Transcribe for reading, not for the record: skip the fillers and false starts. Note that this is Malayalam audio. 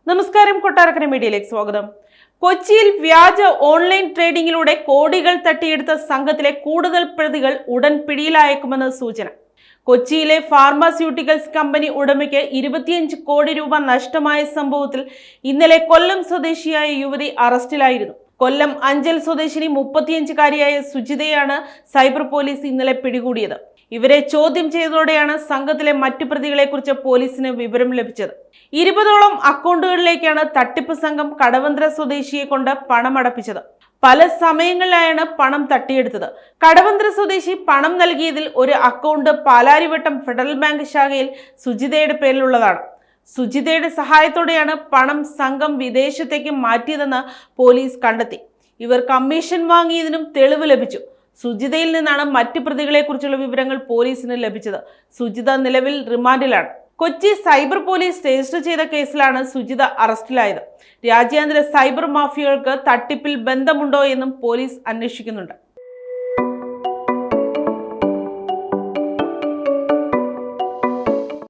നമസ്കാരം, കൊട്ടാരക്കര മീഡിയയിലേക്ക് സ്വാഗതം. കൊച്ചിയിൽ വ്യാജ ഓൺലൈൻ ട്രേഡിംഗിലൂടെ കോടികൾ തട്ടിയെടുത്ത സംഘത്തിലെ കൂടുതൽ പ്രതികൾ ഉടൻ പിടിയിലായേക്കുമെന്ന് സൂചന. കൊച്ചിയിലെ ഫാർമസ്യൂട്ടിക്കൽസ് കമ്പനി ഉടമയ്ക്ക് 25 കോടി രൂപ നഷ്ടമായ സംഭവത്തിൽ ഇന്നലെ കൊല്ലം സ്വദേശിയായ യുവതി അറസ്റ്റിലായിരുന്നു. കൊല്ലം അഞ്ചൽ സ്വദേശിനി 35-കാരിയായ സുജിതയാണ് സൈബർ പോലീസ് ഇന്നലെ പിടികൂടിയത്. ഇവരെ ചോദ്യം ചെയ്തതോടെയാണ് സംഘത്തിലെ മറ്റു പ്രതികളെ കുറിച്ച് പോലീസിന് വിവരം ലഭിച്ചത്. 20ഓളം അക്കൗണ്ടുകളിലേക്കാണ് തട്ടിപ്പ് സംഘം കടവന്ത്ര സ്വദേശിയെ കൊണ്ട് പണമടപ്പിച്ചത്. പല സമയങ്ങളിലായാണ് പണം തട്ടിയെടുത്തത്. കടവന്ത്ര സ്വദേശി പണം നൽകിയതിൽ ഒരു അക്കൗണ്ട് പാലാരിവട്ടം ഫെഡറൽ ബാങ്ക് ശാഖയിൽ സുജിതയുടെ പേരിലുള്ളതാണ്. സുജിതയുടെ സഹായത്തോടെയാണ് പണം സംഘം വിദേശത്തേക്ക് മാറ്റിയതെന്ന് പോലീസ് കണ്ടെത്തി. ഇവർ കമ്മീഷൻ വാങ്ങിയതിനും തെളിവ് ലഭിച്ചു. സുജിതയിൽ നിന്നാണ് മറ്റ് പ്രതികളെ കുറിച്ചുള്ള വിവരങ്ങൾ പോലീസിന് ലഭിച്ചത്. സുജിത നിലവിൽ റിമാൻഡിലാണ്. കൊച്ചി സൈബർ പോലീസ് രജിസ്റ്റർ ചെയ്ത കേസിലാണ് സുജിത അറസ്റ്റിലായത്. രാജ്യാന്തര സൈബർ മാഫിയകൾക്ക് തട്ടിപ്പിൽ ബന്ധമുണ്ടോ എന്നും പോലീസ് അന്വേഷിക്കുന്നുണ്ട്.